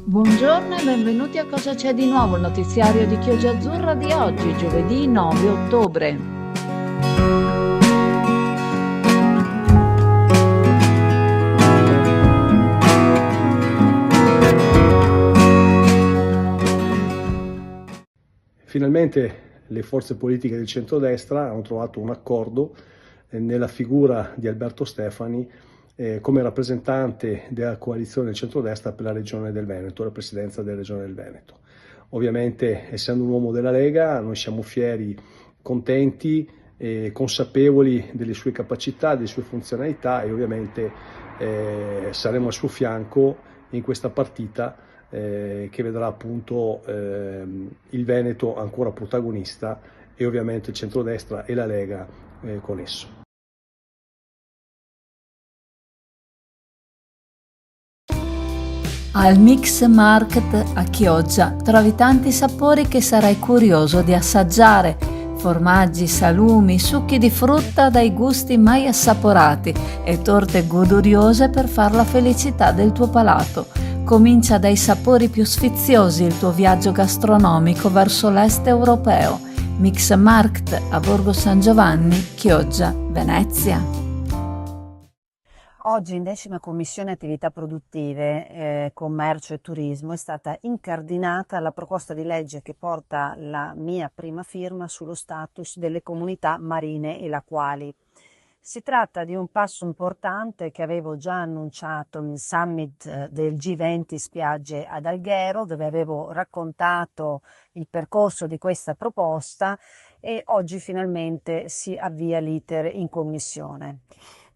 Buongiorno e benvenuti a Cosa c'è di nuovo, il notiziario di Chioggia Azzurra di oggi, giovedì 9 ottobre. Finalmente le forze politiche del centrodestra hanno trovato un accordo nella figura di Alberto Stefani come rappresentante della coalizione del centrodestra per la regione del Veneto, la presidenza della regione del Veneto. Ovviamente, essendo un uomo della Lega, noi siamo fieri, contenti e consapevoli delle sue capacità, delle sue funzionalità e ovviamente saremo al suo fianco in questa partita che vedrà appunto il Veneto ancora protagonista e ovviamente il centrodestra e la Lega con esso. Al Mix Market a Chioggia trovi tanti sapori che sarai curioso di assaggiare. Formaggi, salumi, succhi di frutta dai gusti mai assaporati e torte goduriose per far la felicità del tuo palato. Comincia dai sapori più sfiziosi il tuo viaggio gastronomico verso l'est europeo. Mix Market a Borgo San Giovanni, Chioggia, Venezia. Oggi in 10ª Commissione Attività Produttive, Commercio e Turismo è stata incardinata la proposta di legge che porta la mia prima firma sullo status delle comunità marine e lacuali. Si tratta di un passo importante che avevo già annunciato nel summit del G20 Spiagge ad Alghero, dove avevo raccontato il percorso di questa proposta e oggi finalmente si avvia l'iter in Commissione.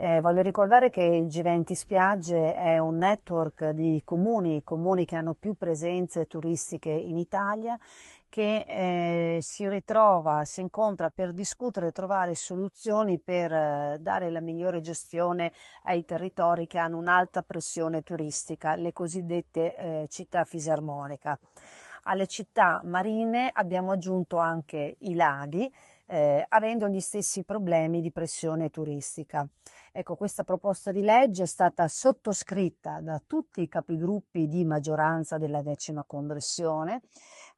Voglio ricordare che il G20 Spiagge è un network di comuni che hanno più presenze turistiche in Italia, che si incontra per discutere e trovare soluzioni per dare la migliore gestione ai territori che hanno un'alta pressione turistica, le cosiddette città fisarmonica. Alle città marine abbiamo aggiunto anche i laghi, avendo gli stessi problemi di pressione turistica. Ecco, questa proposta di legge è stata sottoscritta da tutti i capigruppi di maggioranza della 10ª Congressione,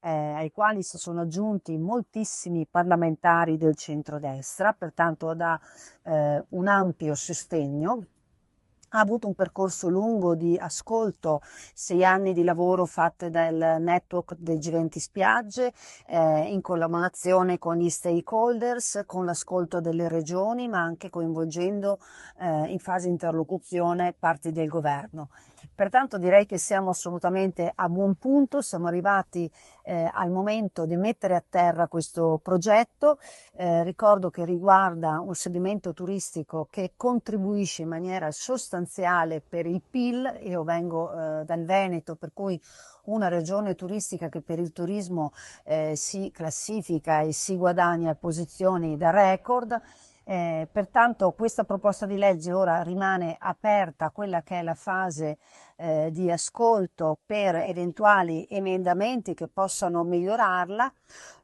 ai quali si sono aggiunti moltissimi parlamentari del centrodestra, pertanto da un ampio sostegno. Ha avuto un percorso lungo di ascolto, 6 anni di lavoro fatte dal network del G20 Spiagge, in collaborazione con gli stakeholders, con l'ascolto delle regioni, ma anche coinvolgendo in fase di interlocuzione parti del governo. Pertanto direi che siamo assolutamente a buon punto, siamo arrivati al momento di mettere a terra questo progetto. Ricordo che riguarda un segmento turistico che contribuisce in maniera sostanziale per il PIL. Io vengo dal Veneto, per cui una regione turistica che per il turismo si classifica e si guadagna posizioni da record. Pertanto questa proposta di legge ora rimane aperta a quella che è la fase di ascolto per eventuali emendamenti che possano migliorarla.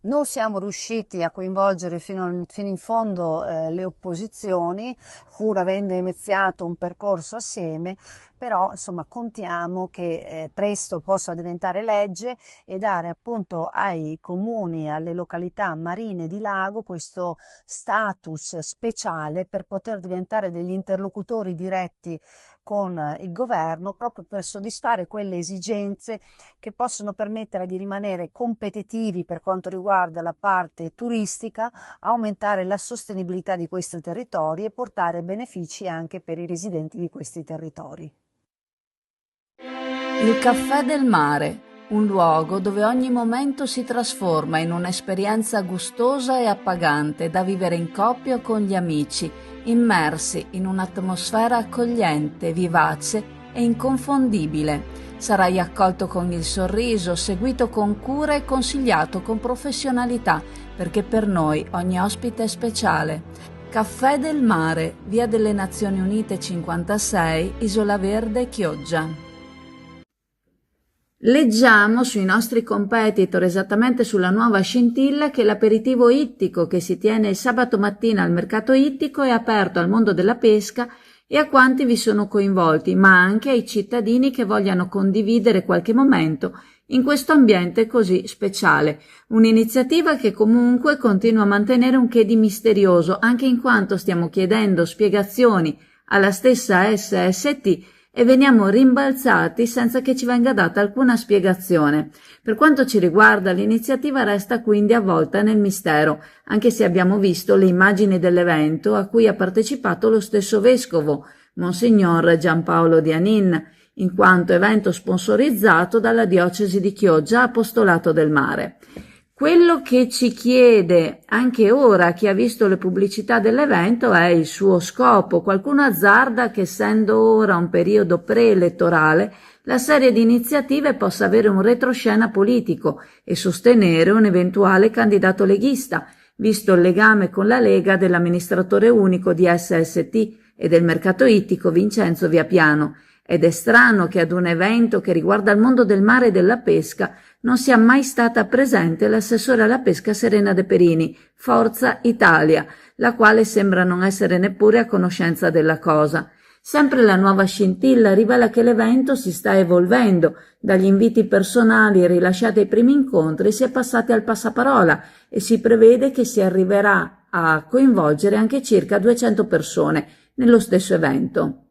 Non siamo riusciti a coinvolgere fino in fondo le opposizioni, pur avendo iniziato un percorso assieme, però insomma contiamo che presto possa diventare legge e dare appunto ai comuni, alle località marine di lago questo status speciale per poter diventare degli interlocutori diretti con il governo, proprio per soddisfare quelle esigenze che possono permettere di rimanere competitivi per quanto riguarda la parte turistica, aumentare la sostenibilità di questi territori e portare benefici anche per i residenti di questi territori. Il Caffè del Mare, un luogo dove ogni momento si trasforma in un'esperienza gustosa e appagante da vivere in coppia o con gli amici, immersi in un'atmosfera accogliente, vivace e inconfondibile. Sarai accolto con il sorriso, seguito con cura e consigliato con professionalità, perché per noi ogni ospite è speciale. Caffè del Mare, Via delle Nazioni Unite 56, Isola Verde, Chioggia. Leggiamo sui nostri competitor, esattamente sulla nuova scintilla, che l'aperitivo ittico che si tiene il sabato mattina al mercato ittico è aperto al mondo della pesca e a quanti vi sono coinvolti, ma anche ai cittadini che vogliano condividere qualche momento in questo ambiente così speciale. Un'iniziativa che comunque continua a mantenere un che di misterioso, anche in quanto stiamo chiedendo spiegazioni alla stessa SST e veniamo rimbalzati senza che ci venga data alcuna spiegazione. Per quanto ci riguarda, l'iniziativa resta quindi avvolta nel mistero, anche se abbiamo visto le immagini dell'evento a cui ha partecipato lo stesso vescovo, Monsignor Giampaolo Dianin, in quanto evento sponsorizzato dalla diocesi di Chioggia, Apostolato del Mare. Quello che ci chiede anche ora chi ha visto le pubblicità dell'evento è il suo scopo. Qualcuno azzarda che, essendo ora un periodo preelettorale, la serie di iniziative possa avere un retroscena politico e sostenere un eventuale candidato leghista, visto il legame con la Lega dell'amministratore unico di SST e del mercato ittico Vincenzo Viapiano. Ed è strano che ad un evento che riguarda il mondo del mare e della pesca non sia mai stata presente l'assessore alla pesca Serena De Perini, Forza Italia, la quale sembra non essere neppure a conoscenza della cosa. Sempre la nuova scintilla rivela che l'evento si sta evolvendo. Dagli inviti personali rilasciati ai primi incontri si è passati al passaparola e si prevede che si arriverà a coinvolgere anche circa 200 persone nello stesso evento.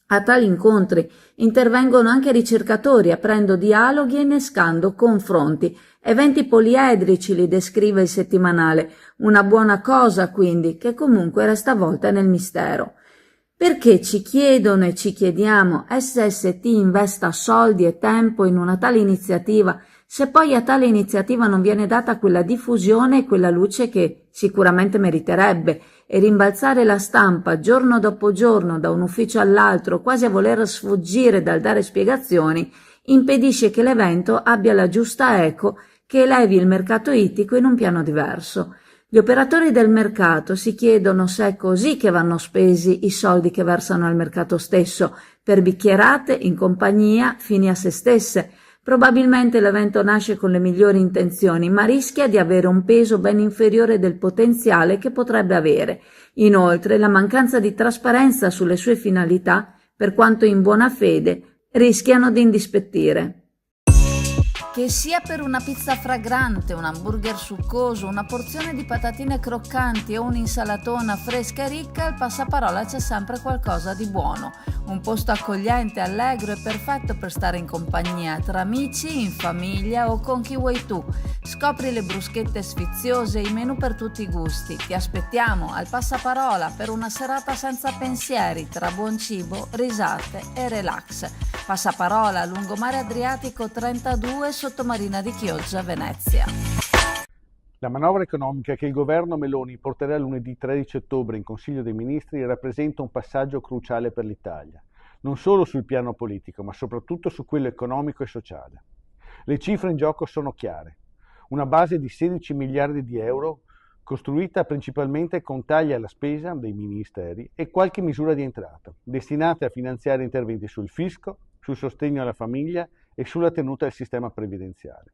A tali incontri intervengono anche ricercatori, aprendo dialoghi e innescando confronti. Eventi poliedrici li descrive il settimanale, una buona cosa quindi, che comunque resta avvolta nel mistero. Perché ci chiedono e ci chiediamo SST investa soldi e tempo in una tale iniziativa, se poi a tale iniziativa non viene data quella diffusione e quella luce che sicuramente meriterebbe, e rimbalzare la stampa giorno dopo giorno da un ufficio all'altro, quasi a voler sfuggire dal dare spiegazioni, impedisce che l'evento abbia la giusta eco che elevi il mercato ittico in un piano diverso. Gli operatori del mercato si chiedono se è così che vanno spesi i soldi che versano al mercato stesso, per bicchierate, in compagnia, fini a se stesse. Probabilmente l'evento nasce con le migliori intenzioni, ma rischia di avere un peso ben inferiore del potenziale che potrebbe avere. Inoltre, la mancanza di trasparenza sulle sue finalità, per quanto in buona fede, rischiano di indispettire. Che sia per una pizza fragrante, un hamburger succoso, una porzione di patatine croccanti o un'insalatona fresca e ricca, al passaparola c'è sempre qualcosa di buono. Un posto accogliente, allegro e perfetto per stare in compagnia, tra amici, in famiglia o con chi vuoi tu. Scopri le bruschette sfiziose e i menù per tutti i gusti. Ti aspettiamo al passaparola per una serata senza pensieri, tra buon cibo, risate e relax. Passaparola, lungomare Adriatico 32, sottomarina di Chioggia, Venezia. La manovra economica che il governo Meloni porterà lunedì 13 ottobre in Consiglio dei Ministri rappresenta un passaggio cruciale per l'Italia, non solo sul piano politico, ma soprattutto su quello economico e sociale. Le cifre in gioco sono chiare. Una base di 16 miliardi di euro costruita principalmente con tagli alla spesa dei ministeri e qualche misura di entrata, destinate a finanziare interventi sul fisco, sul sostegno alla famiglia e sulla tenuta del sistema previdenziale.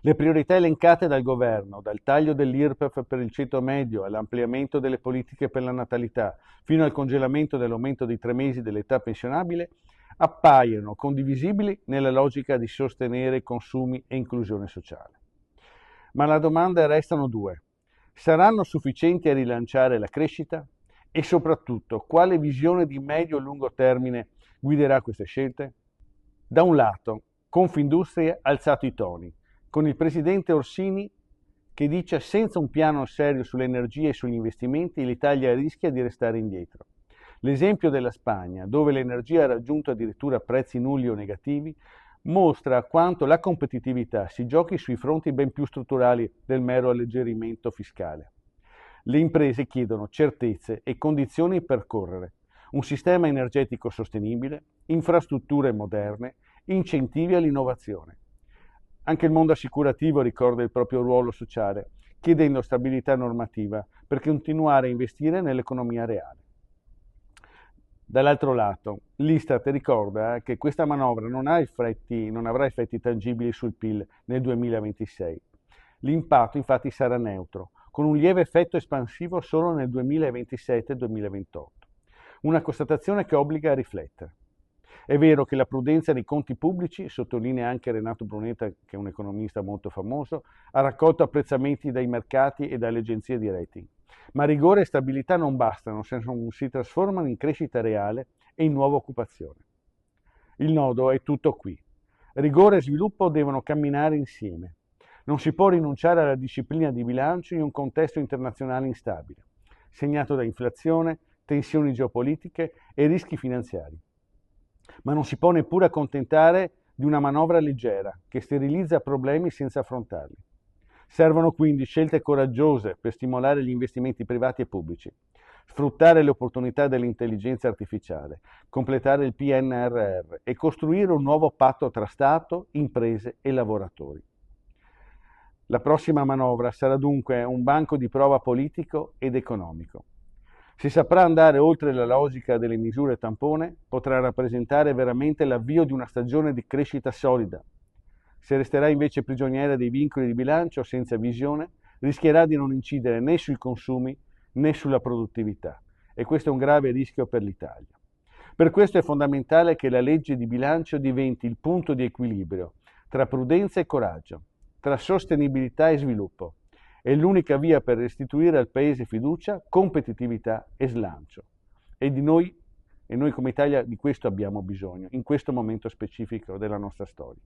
Le priorità elencate dal governo, dal taglio dell'IRPEF per il ceto medio all'ampliamento delle politiche per la natalità, fino al congelamento dell'aumento di 3 mesi dell'età pensionabile, appaiono condivisibili nella logica di sostenere consumi e inclusione sociale. Ma la domanda restano due. Saranno sufficienti a rilanciare la crescita? E soprattutto, quale visione di medio e lungo termine guiderà queste scelte? Da un lato, Confindustria ha alzato i toni, con il presidente Orsini che dice senza un piano serio sull'energia e sugli investimenti l'Italia rischia di restare indietro. L'esempio della Spagna, dove l'energia ha raggiunto addirittura prezzi nulli o negativi, mostra quanto la competitività si giochi sui fronti ben più strutturali del mero alleggerimento fiscale. Le imprese chiedono certezze e condizioni per correre, un sistema energetico sostenibile, infrastrutture moderne, incentivi all'innovazione. Anche il mondo assicurativo ricorda il proprio ruolo sociale, chiedendo stabilità normativa per continuare a investire nell'economia reale. Dall'altro lato, l'Istat ricorda che questa manovra non avrà effetti tangibili sul PIL nel 2026. L'impatto infatti sarà neutro, con un lieve effetto espansivo solo nel 2027-2028. una constatazione che obbliga a riflettere. È vero che la prudenza nei conti pubblici, sottolinea anche Renato Brunetta, che è un economista molto famoso, ha raccolto apprezzamenti dai mercati e dalle agenzie di rating. Ma rigore e stabilità non bastano se non si trasformano in crescita reale e in nuova occupazione. Il nodo è tutto qui. Rigore e sviluppo devono camminare insieme. Non si può rinunciare alla disciplina di bilancio in un contesto internazionale instabile, segnato da inflazione, tensioni geopolitiche e rischi finanziari. Ma non si può neppure accontentare di una manovra leggera che sterilizza problemi senza affrontarli. Servono quindi scelte coraggiose per stimolare gli investimenti privati e pubblici, sfruttare le opportunità dell'intelligenza artificiale, completare il PNRR e costruire un nuovo patto tra Stato, imprese e lavoratori. La prossima manovra sarà dunque un banco di prova politico ed economico. Se saprà andare oltre la logica delle misure tampone, potrà rappresentare veramente l'avvio di una stagione di crescita solida. Se resterà invece prigioniera dei vincoli di bilancio senza visione, rischierà di non incidere né sui consumi né sulla produttività. E questo è un grave rischio per l'Italia. Per questo è fondamentale che la legge di bilancio diventi il punto di equilibrio tra prudenza e coraggio, tra sostenibilità e sviluppo. È l'unica via per restituire al Paese fiducia, competitività e slancio. E noi come Italia di questo abbiamo bisogno, in questo momento specifico della nostra storia.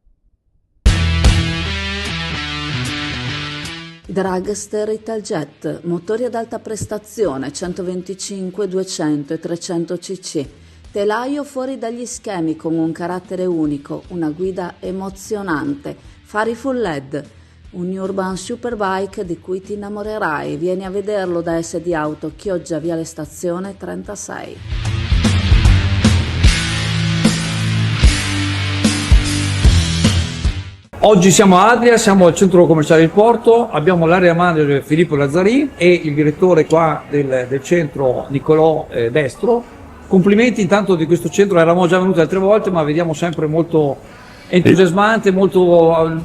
Dragster Italjet, motori ad alta prestazione 125, 200 e 300 cc. Telaio fuori dagli schemi con un carattere unico, una guida emozionante, fari full LED. Un Urban Superbike di cui ti innamorerai. Vieni a vederlo da SD Auto, Chioggia, Viale Stazione 36. Oggi siamo a Adria, siamo al centro commerciale Il Porto, abbiamo l'area manager Filippo Lazzarin e il direttore qua del centro Nicolò Destro. Complimenti intanto di questo centro, eravamo già venuti altre volte ma vediamo sempre molto entusiasmante, molto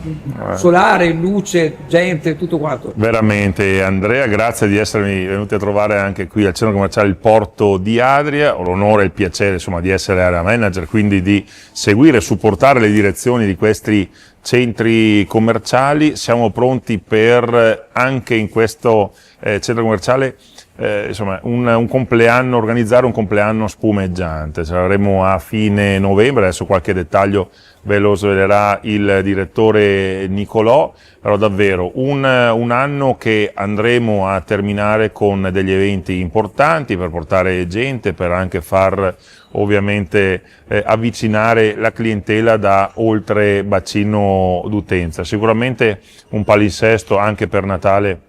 solare, luce, gente, tutto quanto. Veramente Andrea, grazie di essermi venuti a trovare anche qui al centro commerciale Il Porto di Adria. Ho l'onore e il piacere insomma di essere area manager, quindi di seguire e supportare le direzioni di questi centri commerciali. Siamo pronti per anche in questo centro commerciale insomma un compleanno, organizzare un compleanno spumeggiante. Ce l'avremo a fine novembre, adesso qualche dettaglio ve lo svelerà il direttore Nicolò, però davvero un anno che andremo a terminare con degli eventi importanti per portare gente, per anche far ovviamente avvicinare la clientela da oltre bacino d'utenza. Sicuramente un palinsesto anche per Natale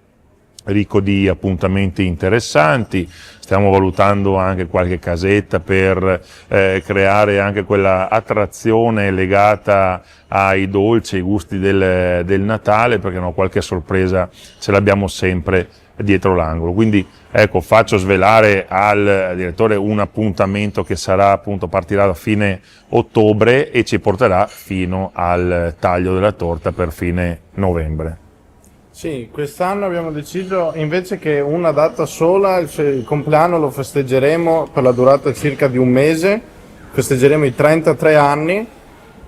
ricco di appuntamenti interessanti. Stiamo valutando anche qualche casetta per creare anche quella attrazione legata ai dolci, ai gusti del Natale, perché no, qualche sorpresa ce l'abbiamo sempre dietro l'angolo. Quindi ecco, faccio svelare al direttore un appuntamento che sarà appunto, partirà da fine ottobre e ci porterà fino al taglio della torta per fine novembre. Sì, quest'anno abbiamo deciso invece che una data sola, il compleanno lo festeggeremo per la durata circa di un mese, festeggeremo i 33 anni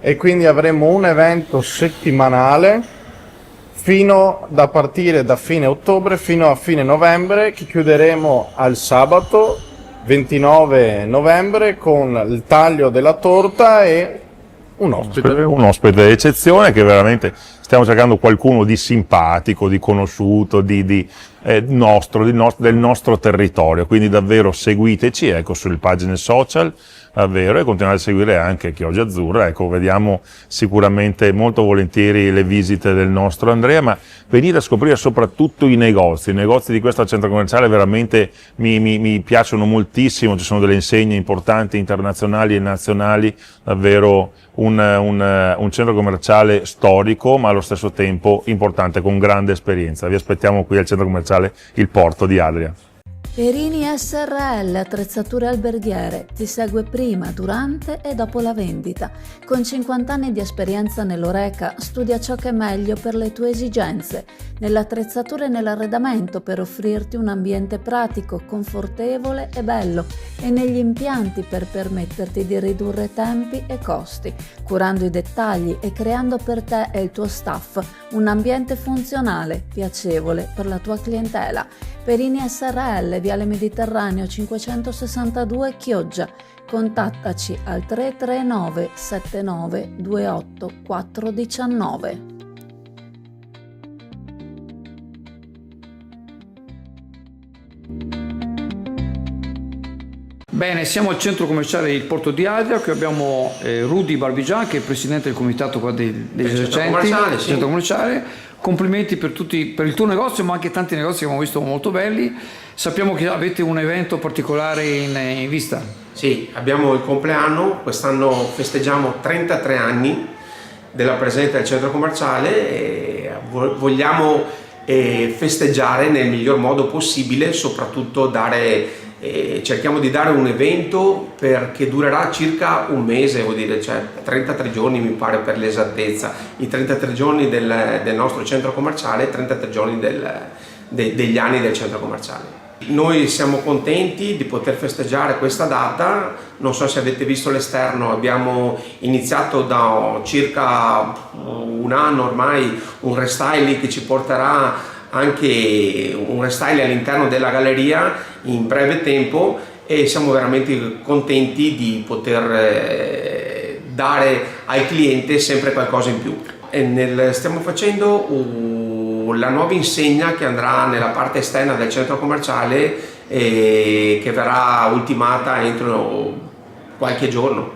e quindi avremo un evento settimanale da partire da fine ottobre fino a fine novembre, che chiuderemo al sabato 29 novembre con il taglio della torta e un ospite d'eccezione, che veramente stiamo cercando qualcuno di simpatico, di conosciuto, del nostro territorio, quindi davvero seguiteci, ecco, sulle pagine social, davvero, e continuate a seguire anche Chioggia Azzurra, ecco, vediamo sicuramente molto volentieri le visite del nostro Andrea, ma venire a scoprire soprattutto i negozi di questo centro commerciale veramente mi piacciono moltissimo, ci sono delle insegne importanti internazionali e nazionali, davvero un centro commerciale storico ma allo stesso tempo importante, con grande esperienza. Vi aspettiamo qui al centro commerciale Il Porto di Adria. Perini SRL, attrezzature alberghiere, ti segue prima, durante e dopo la vendita. Con 50 anni di esperienza nell'Horeca, studia ciò che è meglio per le tue esigenze, nell'attrezzatura e nell'arredamento per offrirti un ambiente pratico, confortevole e bello, e negli impianti per permetterti di ridurre tempi e costi, curando i dettagli e creando per te e il tuo staff un ambiente funzionale, piacevole per la tua clientela. Perini SRL, Viale Mediterraneo 562 Chioggia. Contattaci al 339 79 28 419. Bene, siamo al centro commerciale Il Porto di Adria, qui abbiamo Rudy Barbigian, che è il presidente del comitato qua degli esercenti, centro commerciale. Complimenti per il tuo negozio, ma anche tanti negozi che abbiamo visto molto belli. Sappiamo che avete un evento particolare in vista. Sì, abbiamo il compleanno, quest'anno festeggiamo 33 anni della presenza del centro commerciale e vogliamo festeggiare nel miglior modo possibile, soprattutto cerchiamo di dare un evento che durerà circa un mese, vuol dire, cioè 33 giorni mi pare per l'esattezza, i 33 giorni del nostro centro commerciale e 33 giorni degli anni del centro commerciale. Noi siamo contenti di poter festeggiare questa data, non so se avete visto l'esterno, abbiamo iniziato da circa un anno ormai un restyling che ci porterà anche un restyling all'interno della galleria in breve tempo e siamo veramente contenti di poter dare al cliente sempre qualcosa in più. Stiamo facendo la nuova insegna che andrà nella parte esterna del centro commerciale e che verrà ultimata entro qualche giorno.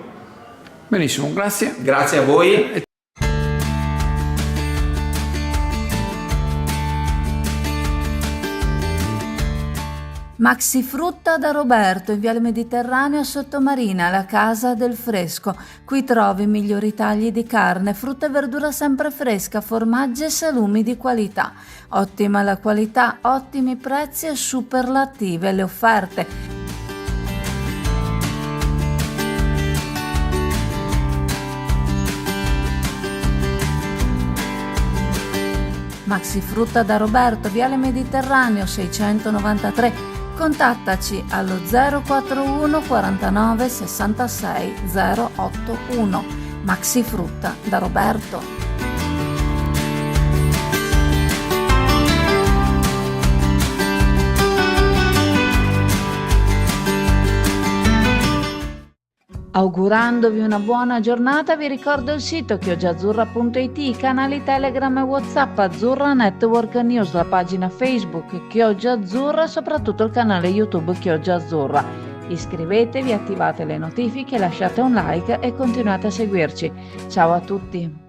Benissimo, grazie. Grazie a voi. Maxifrutta da Roberto, in Viale Mediterraneo Sottomarina, la casa del fresco. Qui trovi i migliori tagli di carne, frutta e verdura sempre fresca, formaggi e salumi di qualità. Ottima la qualità, ottimi prezzi e superlative le offerte. Maxifrutta da Roberto, Viale Mediterraneo 693. Contattaci allo 041 49 66 081. Maxifrutta da Roberto. Augurandovi una buona giornata, vi ricordo il sito chioggiaazzurra.it, i canali Telegram e WhatsApp, Azzurra Network News, la pagina Facebook Chioggia Azzurra e soprattutto il canale YouTube Chioggia Azzurra. Iscrivetevi, attivate le notifiche, lasciate un like e continuate a seguirci. Ciao a tutti!